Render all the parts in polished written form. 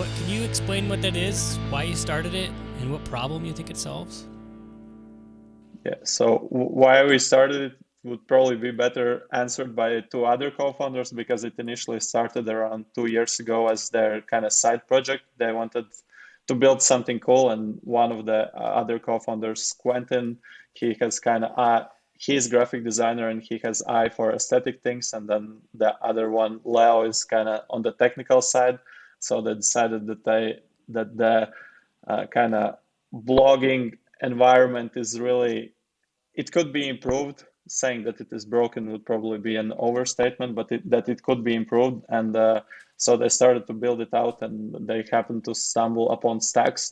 What can you explain what that is, why you started it, and what problem you think it solves? Yeah, so why we started it would probably be better answered by two other co-founders because it initially started around 2 years ago as their kind of side project. They wanted to build something cool, and one of the other co-founders, Quentin, he has kind of he's graphic designer and he has eye for aesthetic things, and then the other one, Leo, is kind of on the technical side. So they decided that the kind of blogging environment is really, it could be improved. Saying that it is broken would probably be an overstatement, but that it could be improved. And so they started to build it out, and they happened to stumble upon Stacks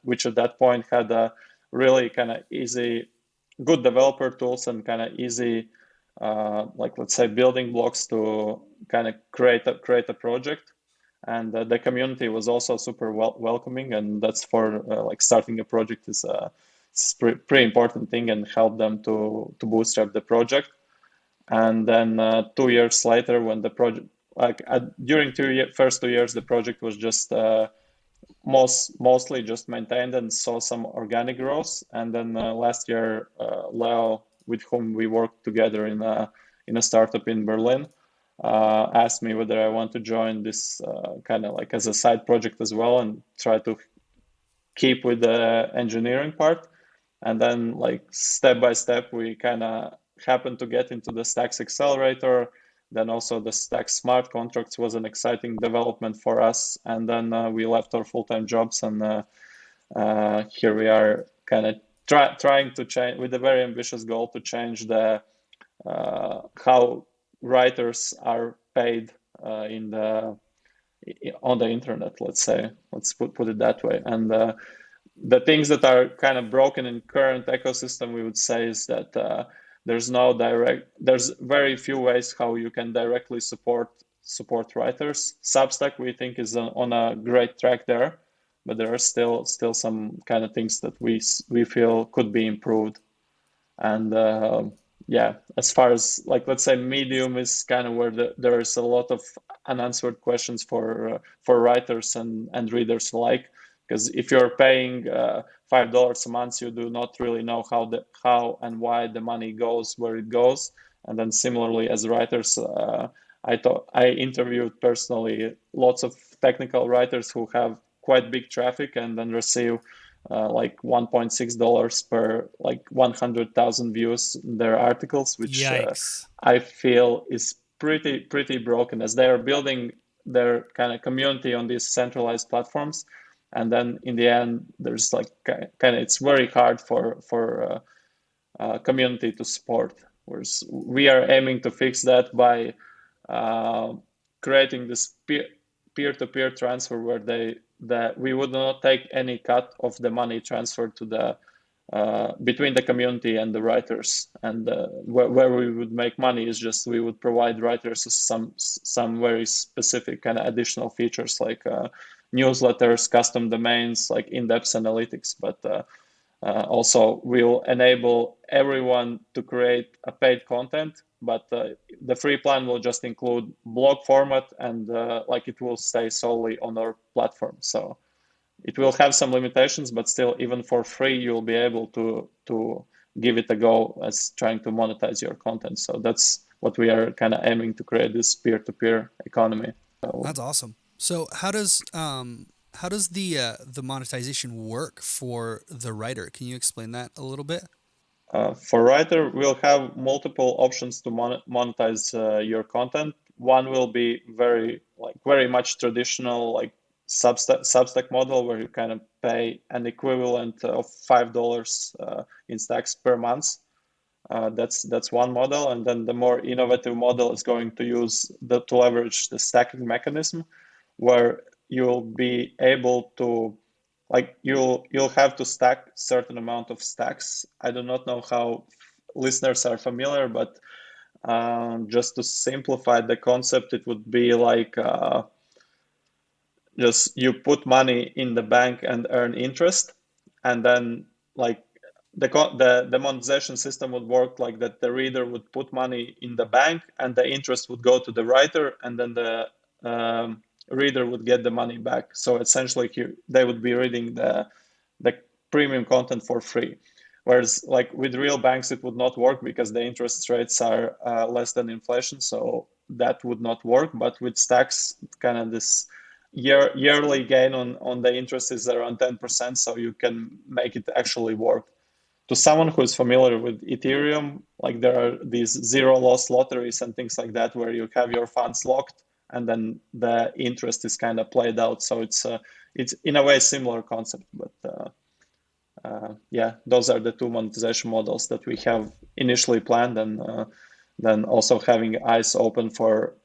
which at that point had a really kind of easy, good developer tools and kind of easy, like let's say building blocks to kind of create a project. And the community was also super welcoming, and that's for like starting a project is it's pretty important thing and help them to bootstrap the project. And then 2 years later, when the project during first 2 years, the project was just mostly just maintained and saw some organic growth. And then last year, Leo, with whom we worked together in a startup in Berlin, asked me whether I want to join this kind of like as a side project as well and try to keep with the engineering part. And then like step by step, we kind of happened to get into the Stacks Accelerator. Then also the Stacks Smart Contracts was an exciting development for us. And then we left our full-time jobs, and here we are kind of trying to change with a very ambitious goal to change the how writers are paid in the on the internet, let's say. Let's put it that way. And the things that are kind of broken in current ecosystem, we would say, is that there's very few ways how you can directly support writers. Substack, we think, is on a great track there, but there are still some kind of things that we feel could be improved. And yeah, as far as like let's say Medium is kind of where there is a lot of unanswered questions for writers and readers alike. Because if you're paying $5 a month, you do not really know how and why the money goes where it goes. And then similarly, as writers, I interviewed personally lots of technical writers who have quite big traffic and then receive like $1.6 per like 100,000 views in their articles, which Yikes. I feel is pretty broken as they are building their kind of community on these centralized platforms. And then in the end, there's like kind of it's very hard for community to support. Whereas we are aiming to fix that by uh, creating this peer-to-peer transfer where that we would not take any cut of the money transferred to the between the community and the writers. And where we would make money is just we would provide writers some very specific kind of additional features like newsletters, custom domains, like in-depth analytics. But also, we'll enable everyone to create a paid content, but the free plan will just include blog format and like it will stay solely on our platform. So it will have some limitations, but still, even for free, you'll be able to give it a go as trying to monetize your content. So that's what we are kind of aiming to create this peer-to-peer economy. So That's awesome. So how does the monetization work for the writer? Can you explain that a little bit? for writer, we'll have multiple options to monetize your content. One will be very much traditional, like Substack model, where you kind of pay an equivalent of $5 in stacks per month. That's one model, and then the more innovative model is going to use to leverage the stacking mechanism, where you'll be able to like you'll have to stack certain amount of stacks. I do not know how listeners are familiar, but just to simplify the concept, it would be like just you put money in the bank and earn interest, and then like the monetization system would work like that. The reader would put money in the bank, and the interest would go to the writer, and then reader would get the money back. So essentially, they would be reading the premium content for free. Whereas like with real banks, it would not work because the interest rates are less than inflation. So that would not work. But with stacks, kind of this yearly gain on the interest is around 10%. So you can make it actually work. To someone who is familiar with Ethereum, like there are these zero loss lotteries and things like that, where you have your funds locked and then the interest is kind of played out. So it's in a way similar concept, but yeah, those are the two monetization models that we have initially planned, and then also having eyes open for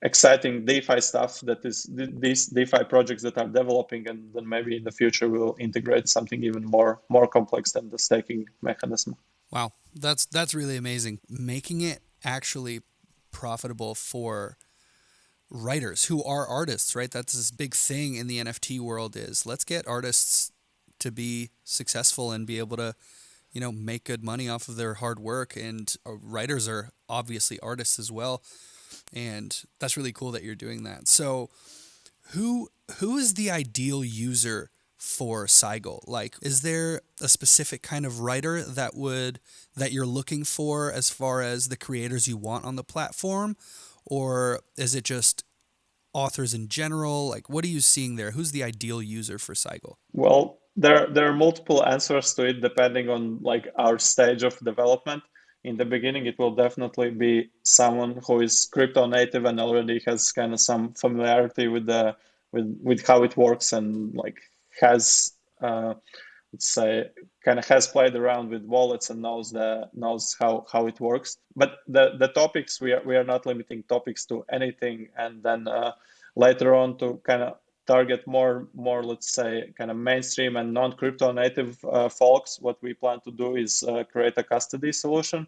exciting DeFi stuff that is these DeFi projects that are developing, and then maybe in the future we'll integrate something even more complex than the staking mechanism. Wow, that's really amazing. Making it actually profitable for writers who are artists, right? That's this big thing in the NFT world is let's get artists to be successful and be able to, make good money off of their hard work. And writers are obviously artists as well. And that's really cool that you're doing that. So who is the ideal user for Sigle? Like, is there a specific kind of writer that you're looking for as far as the creators you want on the platform? Or is it just authors in general? Like, what are you seeing there? Who's the ideal user for Sigle? Well, there are multiple answers to it depending on like our stage of development. In the beginning, it will definitely be someone who is crypto native and already has kind of some familiarity with how it works, and like has let's say kind of has played around with wallets and knows how it works. But the topics, we are not limiting topics to anything, and then later on to kind of target more let's say kind of mainstream and non-crypto native folks. What we plan to do is create a custody solution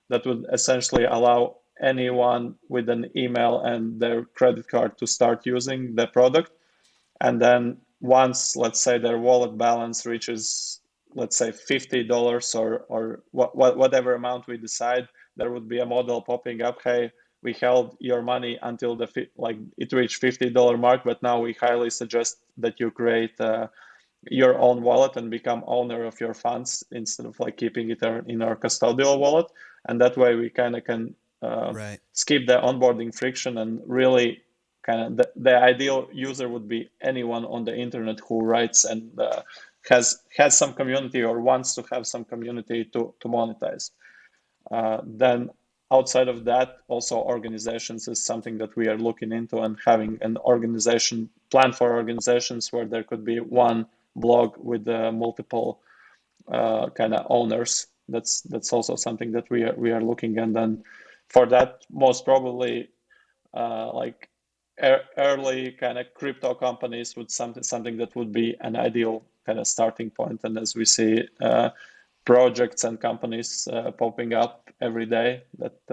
that would essentially allow anyone with an email and their credit card to start using the product. And then once, let's say, their wallet balance reaches, let's say, $50 or whatever amount we decide, there would be a model popping up. Hey, we held your money until it reached $50 mark, but now we highly suggest that you create your own wallet and become owner of your funds instead of like keeping it in our custodial wallet. And that way we kind of can Right. skip the onboarding friction, and really kind of the ideal user would be anyone on the internet who writes and has some community or wants to have some community to monetize. Then outside of that, also organizations is something that we are looking into, and having an organization plan for organizations where there could be one blog with multiple kind of owners. That's also something that we are looking. And then for that, most probably like early kind of crypto companies would something that would be an ideal kind of starting point. And as we see projects and companies popping up every day that